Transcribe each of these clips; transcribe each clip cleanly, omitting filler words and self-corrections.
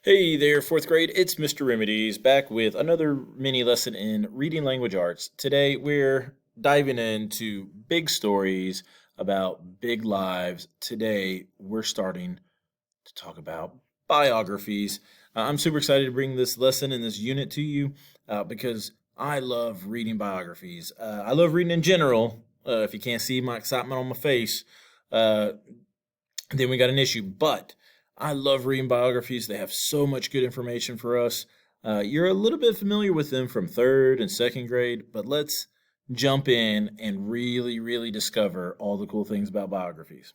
Hey there, fourth grade. It's Mr. Remedies back with another mini lesson in reading language arts. Today we're diving into big stories about big lives. Today we're starting to talk about biographies. I'm super excited to bring this lesson and this unit to you because I love reading biographies. I love reading in general. If you can't see my excitement on my face, uh, then we got an issue. But I love reading biographies. They have so much good information for us. You're a little bit familiar with them from third and second grade, but let's jump in and really discover all the cool things about biographies.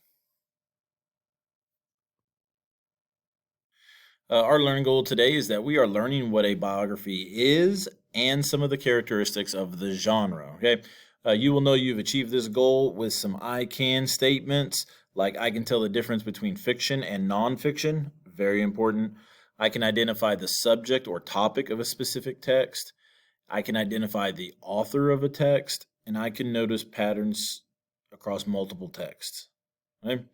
Our learning goal today is that we are learning what a biography is and some of the characteristics of the genre. Okay. You will know you've achieved this goal with some I can statements, like I can tell the difference between fiction and nonfiction. Very important. I can identify the subject or topic of a specific text. I can identify the author of a text, and I can notice patterns across multiple texts. Okay?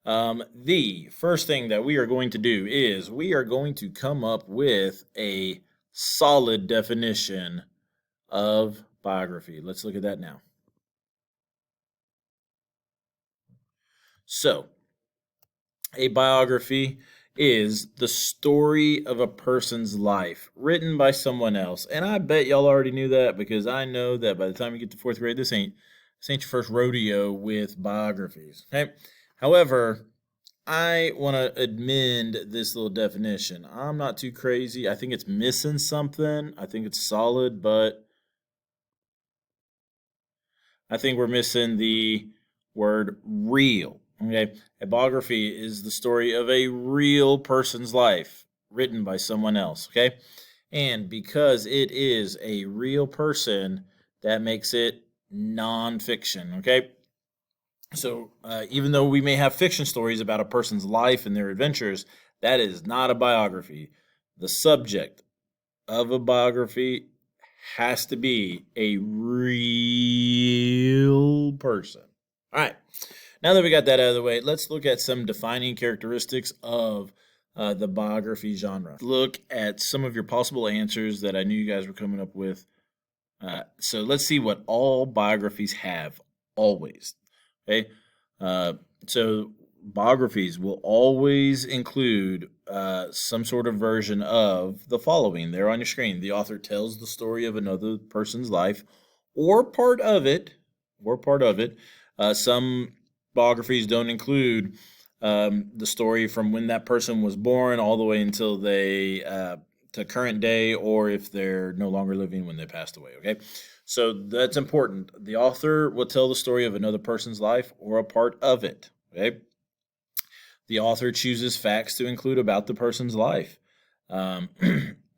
The first thing that we are going to do is we are going to come up with a solid definition of biography. Let's look at that now. So, a biography is the story of a person's life written by someone else. And I bet y'all already knew that because I know that by the time you get to fourth grade, this ain't your first rodeo with biographies. Okay. However, I want to amend this little definition. I'm not too crazy. I think it's missing something. I think it's solid, but I think we're missing the word real. Okay. A biography is the story of a real person's life written by someone else. Okay. And because it is a real person, that makes it nonfiction. Okay. So even though we may have fiction stories about a person's life and their adventures, that is not a biography. The subject of a biography has to be a real person. All right. Now that we got that out of the way, let's look at some defining characteristics of the biography genre. Look at some of your possible answers that I knew you guys were coming up with. So let's see what all biographies have always. Okay. Uh, so biographies will always include some sort of version of the following. There on your screen, the author tells the story of another person's life, or part of it, or part of it. Some biographies don't include the story from when that person was born all the way until they to current day, or if they're no longer living when they passed away. Okay. So that's important. The author will tell the story of another person's life or a part of it. Okay. The author chooses facts to include about the person's life. Um,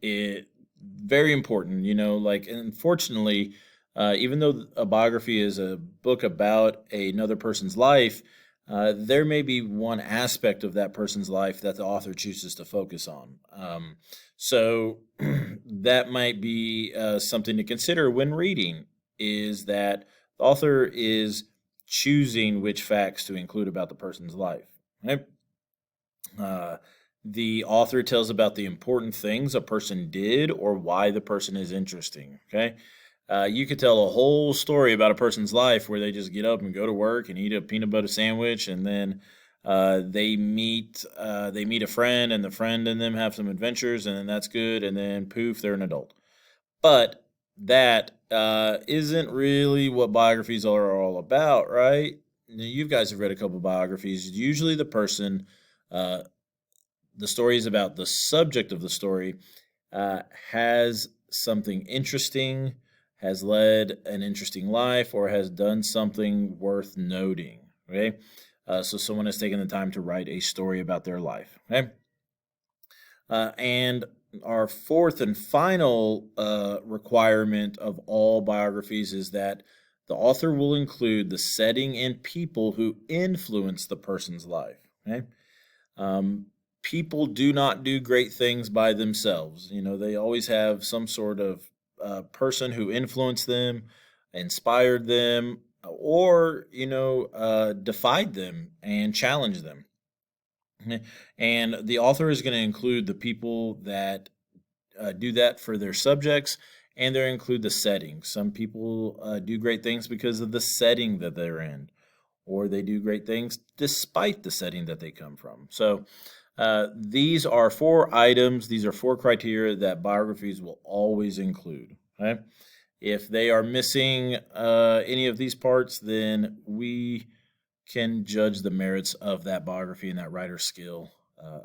it very important, like unfortunately, even though a biography is a book about another person's life, there may be one aspect of that person's life that the author chooses to focus on. So that might be something to consider when reading, is that the author is choosing which facts to include about the person's life. Right? Uh, the author tells about the important things a person did or why the person is interesting. Okay. You could tell a whole story about a person's life where they just get up and go to work and eat a peanut butter sandwich, and then they meet a friend, and the friend and them have some adventures, and then that's good, and then poof, they're an adult. But that isn't really what biographies are all about, right? Now, you guys have read a couple biographies. Usually, uh, the story is about the subject of the story has something interesting, has led an interesting life, or has done something worth noting. Okay. So someone has taken the time to write a story about their life. Okay. And our fourth and final requirement of all biographies is that the author will include the setting and people who influence the person's life. Okay. Um, People do not do great things by themselves. They always have some sort of person who influenced them, inspired them, or defied them and challenged them. And the author is going to include the people that do that for their subjects, and they include the setting. Some people do great things because of the setting that they're in, or they do great things despite the setting that they come from. So these are 4 items, these are 4 criteria that biographies will always include. Okay? If they are missing any of these parts, then we can judge the merits of that biography and that writer's skill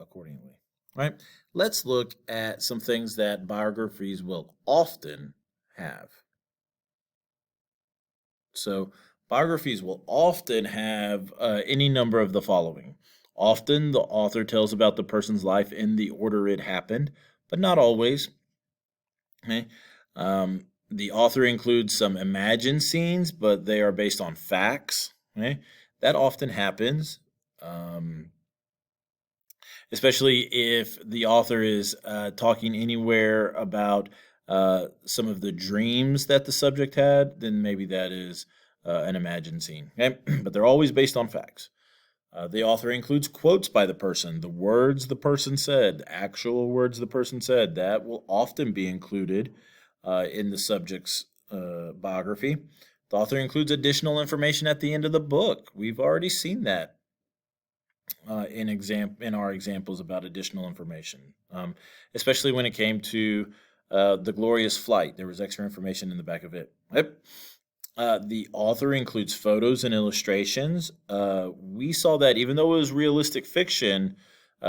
accordingly. Right? Let's look at some things that biographies will often have. So, biographies will often have any number of the following. Often, the author tells about the person's life in the order it happened, but not always. Okay? The author includes some imagined scenes, but they are based on facts. Okay? That often happens. Um, Especially if the author is talking anywhere about some of the dreams that the subject had, then maybe that is an imagined scene. Okay? But they're always based on facts. The author includes quotes by the person, the words the person said, the actual words the person said. That will often be included in the subject's biography. The author includes additional information at the end of the book. We've already seen that in our examples about additional information, especially when it came to the glorious flight. There was extra information in the back of it. Yep. The author includes photos and illustrations. We saw that even though it was realistic fiction,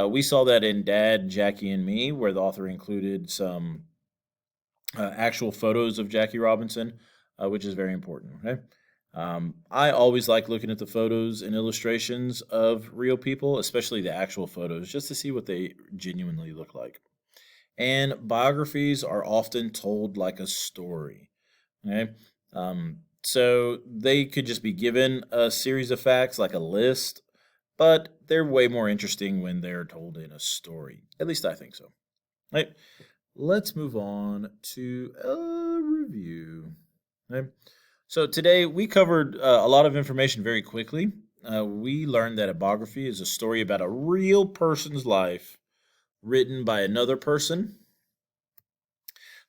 we saw that in Dad, Jackie, and Me, where the author included some actual photos of Jackie Robinson, which is very important. Okay. I always like looking at the photos and illustrations of real people, especially the actual photos, just to see what they genuinely look like. And biographies are often told like a story. Okay. So they could just be given a series of facts, like a list, but they're way more interesting when they're told in a story. At least I think so. Right. Let's move on to a review. Okay. So today we covered a lot of information very quickly. We learned that a biography is a story about a real person's life written by another person.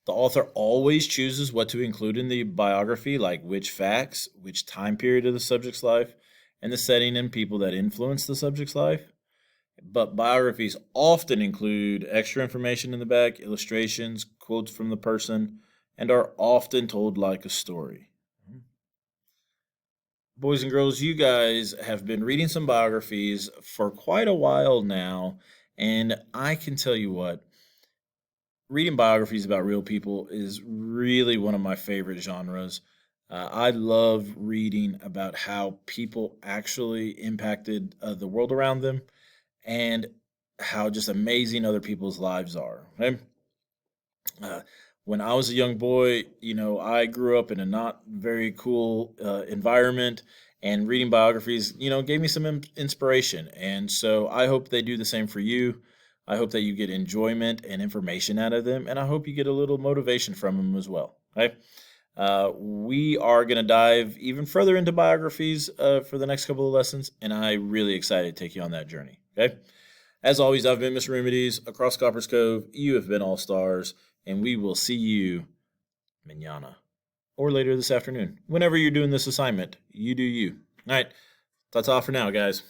The author always chooses what to include in the biography, like which facts, which time period of the subject's life, and the setting and people that influence the subject's life. But biographies often include extra information in the back, illustrations, quotes from the person, and are often told like a story. Boys and girls, you guys have been reading some biographies for quite a while now, and I can tell you what, reading biographies about real people is really one of my favorite genres. I love reading about how people actually impacted the world around them and how just amazing other people's lives are. Okay? Uh, when I was a young boy, I grew up in a not very cool environment, and reading biographies, gave me some inspiration. And so I hope they do the same for you. I hope that you get enjoyment and information out of them, and I hope you get a little motivation from them as well. Okay. We are going to dive even further into biographies for the next couple of lessons, and I'm really excited to take you on that journey. Okay. As always, I've been Mr. Remedies. Across Copper's Cove, you have been All Stars, and we will see you manana or later this afternoon. Whenever you're doing this assignment, you do you. All right, that's all for now, guys.